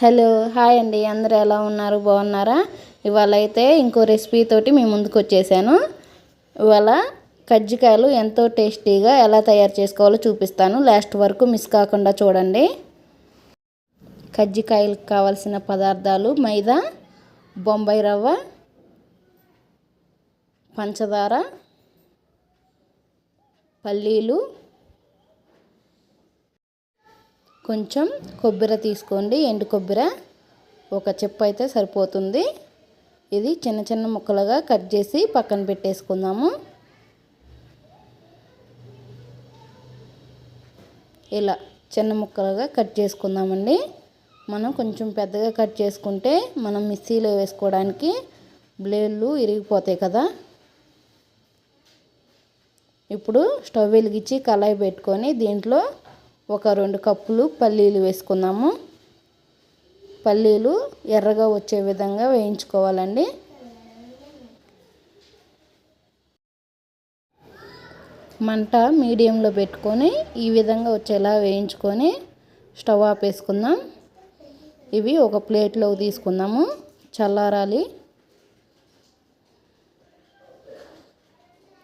Hello hi అండి, అందరూ ఎలా ఉన్నారు? బాగున్నారా? ఇవాళ అయితే ఇంకో రెసిపీ తోటి మీ ముందుకు వచ్చేసాను. ఇవాళ కజ్జికాయలు ఎంతో టేస్టీగా ఎలా తయారు చేసుకోవాలో చూపిస్తాను. లాస్ట్ వరకు మిస్ కాకుండా చూడండి. కజ్జికాయలకు కావాల్సిన పదార్థాలు: మైదా, బొంబాయి రవ్వ, పంచదార, పల్లీలు, కొంచెం కొబ్బరి తీసుకోండి. ఎండు కొబ్బరి ఒక చెప్పు అయితే సరిపోతుంది. ఇది చిన్న చిన్న ముక్కలుగా కట్ చేసి పక్కన పెట్టేసుకుందాము. ఇలా చిన్న ముక్కలుగా కట్ చేసుకుందామండి. మనం కొంచెం పెద్దగా కట్ చేసుకుంటే మనం మిక్సీలో వేసుకోవడానికి బ్లేడ్లు ఇరిగిపోతాయి కదా. ఇప్పుడు స్టవ్ వెలిగించి కళాయి పెట్టుకొని దీంట్లో ఒక 2 కప్పులు పల్లీలు వేసుకుందాము. పల్లీలు ఎర్రగా వచ్చే విధంగా వేయించుకోవాలండి. మంట మీడియంలో పెట్టుకొని ఈ విధంగా వచ్చేలా వేయించుకొని స్టవ్ ఆపేసుకుందాం. ఇవి ఒక ప్లేట్లో తీసుకుందాము, చల్లారాలి.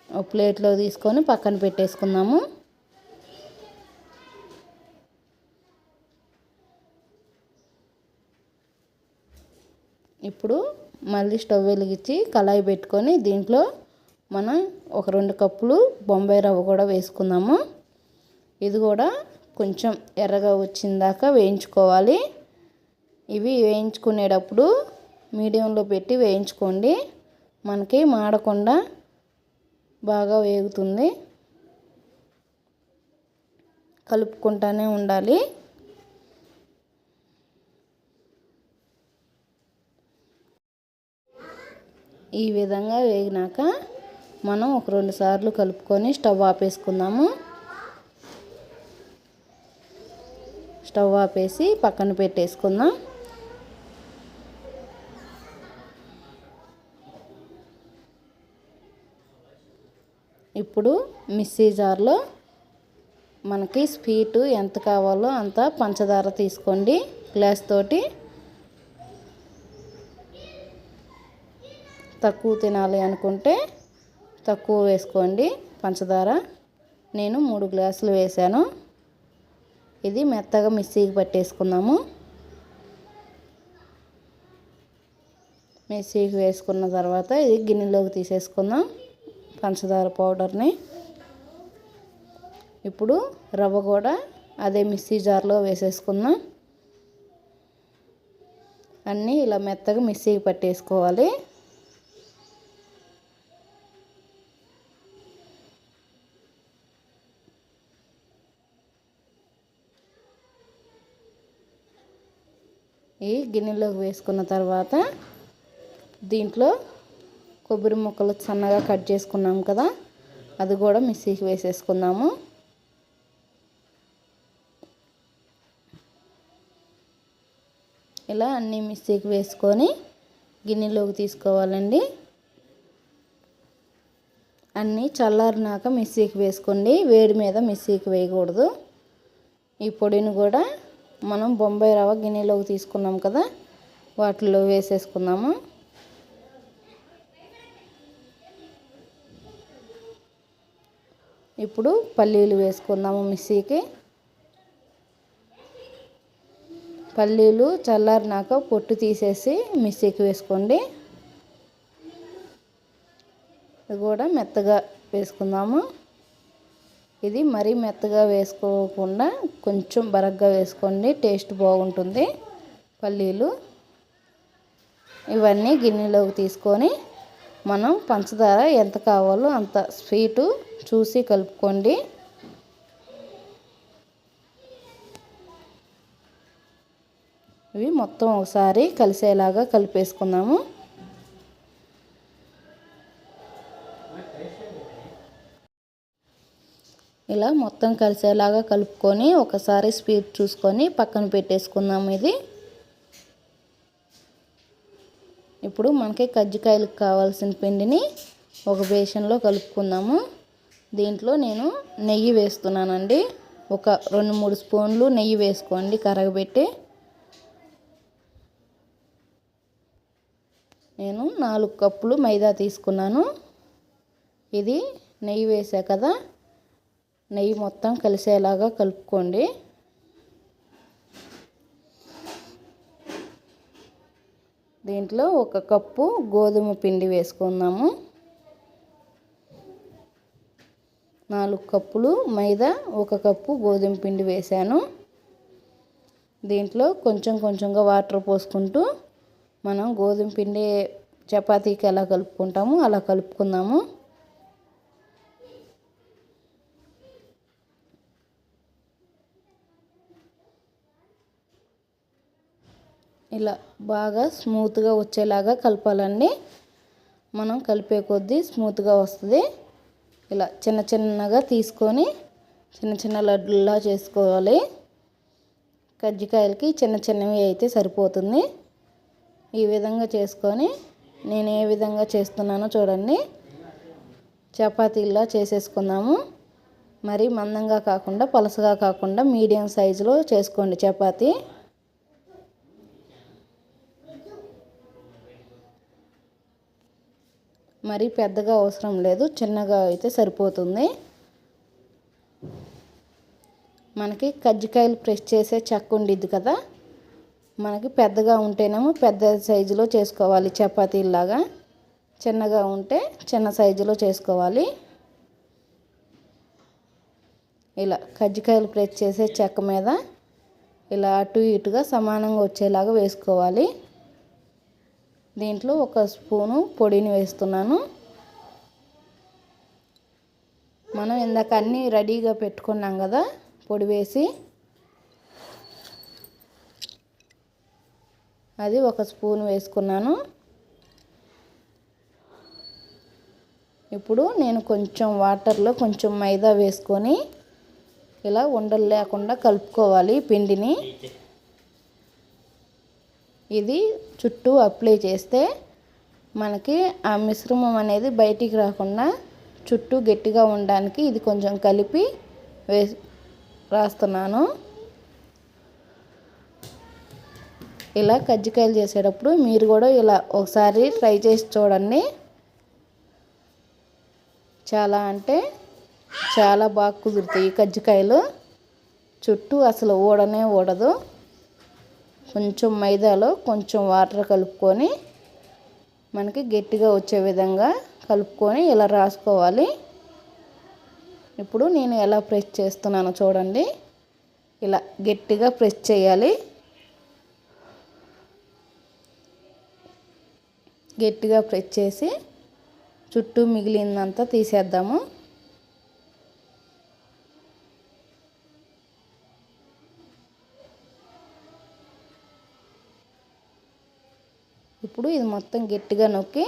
ఒక ప్లేట్లో తీసుకొని పక్కన పెట్టేసుకుందాము. ఇప్పుడు మళ్ళీ స్టవ్ వెలిగించి కళాయి పెట్టుకొని దీంట్లో మనం ఒక 2 కప్పులు బొంబాయి రవ్వ కూడా వేసుకుందాము. ఇది కూడా కొంచెం ఎర్రగా వచ్చిందాకా వేయించుకోవాలి. ఇవి వేయించుకునేటప్పుడు మీడియంలో పెట్టి వేయించుకోండి. మనకి మాడకుండా బాగా వేగుతుంది. కలుపుకుంటూనే ఉండాలి. ఈ విధంగా వేగినాక మనం ఒక 2 సార్లు కలుపుకొని స్టవ్ ఆపేసుకుందాము. స్టవ్ ఆపేసి పక్కన పెట్టేసుకుందాం. ఇప్పుడు మిక్సీ జార్లో మనకి స్వీటు ఎంత కావాలో అంత పంచదార తీసుకోండి. గ్లాస్ తోటి తక్కువ తినాలి అనుకుంటే తక్కువ వేసుకోండి పంచదార. నేను 3 గ్లాసులు వేసాను. ఇది మెత్తగా మిక్సీకి పట్టేసుకుందాము. మిక్సీకి వేసుకున్న తర్వాత ఇది గిన్నెలోకి తీసేసుకుందాం పంచదార పౌడర్ని. ఇప్పుడు రవ్వ కూడా అదే మిక్సీ జార్లో వేసేసుకుందాం. అన్నీ ఇలా మెత్తగా మిక్సీకి పట్టేసుకోవాలి. ఈ గిన్నెలోకి వేసుకున్న తర్వాత దీంట్లో కొబ్బరి ముక్కలు సన్నగా కట్ చేసుకున్నాం కదా, అది కూడా మిక్సీకి వేసేసుకుందాము. ఇలా అన్నీ మిక్సీకి వేసుకొని గిన్నెలోకి తీసుకోవాలండి. అన్నీ చల్లారినాక మిక్సీకి వేసుకోండి. వేడి మీద మిక్సీకి వేయకూడదు. ఈ పొడిని కూడా మనం బొంబాయి రవ్వ గిన్నెలోకి తీసుకున్నాం కదా, వాటిలో వేసేసుకుందాము. ఇప్పుడు పల్లీలు వేసుకుందాము మిక్సీకి. పల్లీలు చల్లారినాక పొట్టు తీసేసి మిక్సీకి వేసుకోండి. ఇది కూడా మెత్తగా వేసుకుందాము. ఇది మరీ మెత్తగా వేసుకోకుండా కొంచెం బరగ్గా వేసుకోండి, టేస్ట్ బాగుంటుంది. పల్లీలు ఇవన్నీ గిన్నెలోకి తీసుకొని మనం పంచదార ఎంత కావాలో అంత స్వీటు చూసి కలుపుకోండి. ఇవి మొత్తం ఒకసారి కలిసేలాగా కలిపేసుకుందాము. ఇలా మొత్తం కలిసేలాగా కలుపుకొని ఒకసారి స్వీట్ చూసుకొని పక్కన పెట్టేసుకుందాము. ఇది ఇప్పుడు మనకి కజ్జికాయలకు కావాల్సిన పిండిని ఒక బేషన్లో కలుపుకుందాము. దీంట్లో నేను నెయ్యి వేస్తున్నానండి. ఒక 2-3 స్పూన్లు నెయ్యి వేసుకోండి కరగబెట్టి. నేను 4 కప్పులు మైదా తీసుకున్నాను. ఇది నెయ్యి వేసా కదా, నెయ్యి మొత్తం కలిసేలాగా కలుపుకోండి. దీంట్లో 1 కప్పు గోధుమ పిండి వేసుకుందాము. 4 కప్పులు మైదా, 1 కప్పు గోధుమ పిండి వేసాను. దీంట్లో కొంచెం కొంచెంగా వాటర్ పోసుకుంటూ మనం గోధుమ పిండి చపాతీకి ఎలా కలుపుకుంటామో అలా కలుపుకుందాము. ఇలా బాగా స్మూత్గా వచ్చేలాగా కలపాలండి. మనం కలిపే కొద్దీ స్మూత్గా వస్తుంది. ఇలా చిన్న చిన్నగా తీసుకొని చిన్న చిన్న లడ్డులా చేసుకోవాలి. కజ్జికాయలకి చిన్న చిన్నవి అయితే సరిపోతుంది. ఈ విధంగా చేసుకొని నేను ఏ విధంగా చేస్తున్నానో చూడండి. చపాతీలా చేసేసుకుందాము. మరి మందంగా కాకుండా పలసగా కాకుండా మీడియం సైజులో చేసుకోండి చపాతీ. మరి పెద్దగా అవసరం లేదు, చిన్నగా అయితే సరిపోతుంది. మనకి కజ్జికాయలు ప్రెస్ చేసే చెక్క ఉండిద్ది కదా, మనకి పెద్దగా ఉంటేనేమో పెద్ద సైజులో చేసుకోవాలి చపాతీలాగా, చిన్నగా ఉంటే చిన్న సైజులో చేసుకోవాలి. ఇలా కజ్జికాయలు ప్రెస్ చేసే చెక్క మీద ఇలా అటు ఇటుగా సమానంగా వచ్చేలాగా వేసుకోవాలి. దీంట్లో 1 స్పూను పొడిని వేస్తున్నాను. మనం ఇందాక అన్నీ రెడీగా పెట్టుకున్నాం కదా పొడి వేసి, అది 1 స్పూన్ వేసుకున్నాను. ఇప్పుడు నేను కొంచెం వాటర్లో కొంచెం మైదా వేసుకొని ఇలా ఉండలు లేకుండా కలుపుకోవాలి పిండిని. ఇది చుట్టూ అప్లై చేస్తే మనకి ఆ మిశ్రమం అనేది బయటికి రాకుండా చుట్టూ గట్టిగా ఉండడానికి ఇది కొంచెం కలిపి రాస్తున్నాను. ఇలా కజ్జికాయలు చేసేటప్పుడు మీరు కూడా ఇలా ఒకసారి ట్రై చేసి చూడండి. చాలా అంటే చాలా బాగా కుదురుతాయి కజ్జికాయలు. చుట్టూ అసలు ఊడనే ఊడదు. కొంచెం మైదాలో కొంచెం వాటర్ కలుపుకొని మనకి గట్టిగా వచ్చే విధంగా కలుపుకొని ఇలా రాసుకోవాలి. ఇప్పుడు నేను ఎలా ప్రెస్ చేస్తున్నానో చూడండి. ఇలా గట్టిగా ప్రెస్ చేయాలి. గట్టిగా ప్రెస్ చేసి చుట్టూ మిగిలిందంతా తీసేద్దాము. ఇప్పుడు ఇది మొత్తం గట్టిగా నొక్కి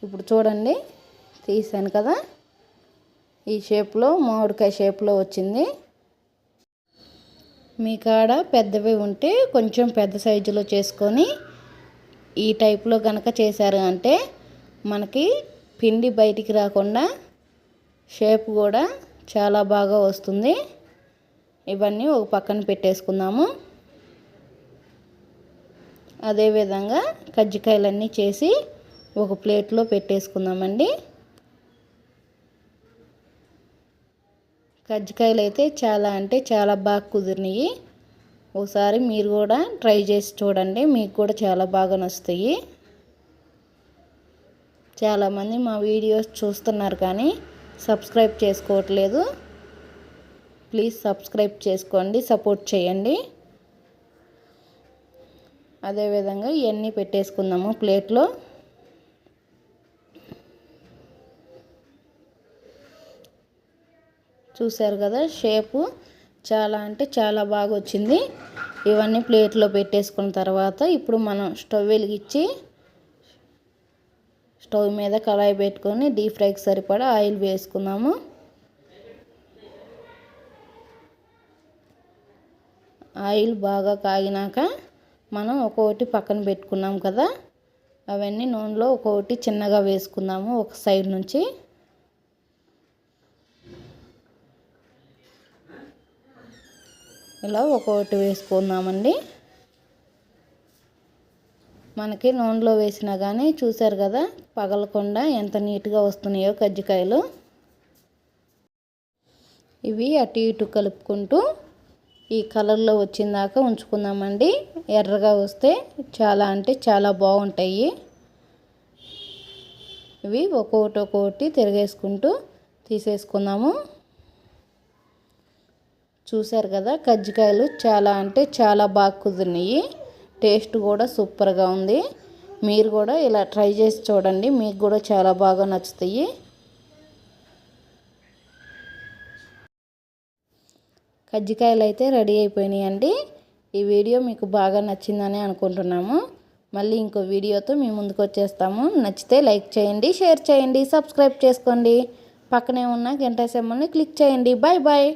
ఇప్పుడు చూడండి తీసాను కదా, ఈ షేప్లో మామిడికాయ షేప్లో వచ్చింది. మీ కాడ పెద్దవి ఉంటే కొంచెం పెద్ద సైజులో చేసుకొని ఈ టైప్లో కనుక చేశారు అంటే మనకి పిండి బయటికి రాకుండా షేప్ కూడా చాలా బాగా వస్తుంది. ఇవన్నీ ఒక పక్కన పెట్టేసుకుందాము. అదేవిధంగా కజ్జికాయలన్నీ చేసి ఒక ప్లేట్లో పెట్టేసుకుందామండి. కజ్జికాయలు అయితే చాలా అంటే చాలా బాగా కుదిరినాయి. ఒకసారి మీరు కూడా ట్రై చేసి చూడండి, మీకు కూడా చాలా బాగా నచ్చుతాయి. చాలామంది మా వీడియోస్ చూస్తున్నారు కానీ సబ్స్క్రైబ్ చేసుకోవట్లేదు. ప్లీజ్ సబ్స్క్రైబ్ చేసుకోండి, సపోర్ట్ చేయండి. అదేవిధంగా ఇవన్నీ పెట్టేసుకుందాము ప్లేట్లో. చూసారు కదా షేపు చాలా అంటే చాలా బాగా వచ్చింది. ఇవన్నీ ప్లేట్లో పెట్టేసుకున్న తర్వాత ఇప్పుడు మనం స్టవ్ వెలిగించి స్టవ్ మీద కళాయి పెట్టుకొని డీప్ ఫ్రైకి సరిపడా ఆయిల్ వేసుకుందాము. ఆయిల్ బాగా కాగినాక మనం ఒక్కొక్కటి పక్కన పెట్టుకున్నాం కదా, అవన్నీ నూనెలో ఒక్కొక్కటి చిన్నగా వేసుకుందాము. ఒక సైడ్ నుంచి ఇలా ఒక్కొక్కటి వేసుకుందామండి. మనకి నూనెలో వేసినా కానీ చూసారు కదా పగలకుండా ఎంత నీట్గా వస్తున్నాయో కజ్జికాయలు. ఇవి అటు ఇటు కలుపుకుంటూ ఈ కలర్లో వచ్చిందాకా ఉంచుకుందామండి. ఎర్రగా వస్తే చాలా అంటే చాలా బాగుంటాయి. ఇవి ఒక్కొక్కటి తిరిగేసుకుంటూ తీసేసుకుందాము. చూసారు కదా కజ్జికాయలు చాలా అంటే చాలా బాగా కుదిరినాయి. టేస్ట్ కూడా సూపర్గా ఉంది. మీరు కూడా ఇలా ట్రై చేసి చూడండి, మీకు కూడా చాలా బాగా నచ్చుతాయి. కజ్జికాయలు అయితే రెడీ అయిపోయినాయండి. ఈ వీడియో మీకు బాగా నచ్చిందని అనుకుంటున్నాము. మళ్ళీ ఇంకో వీడియోతో మీ ముందుకు వచ్చేస్తాము. నచ్చితే లైక్ చేయండి, షేర్ చేయండి, సబ్స్క్రైబ్ చేసుకోండి. పక్కనే ఉన్న గంట సింబల్ని క్లిక్ చేయండి. Bye bye.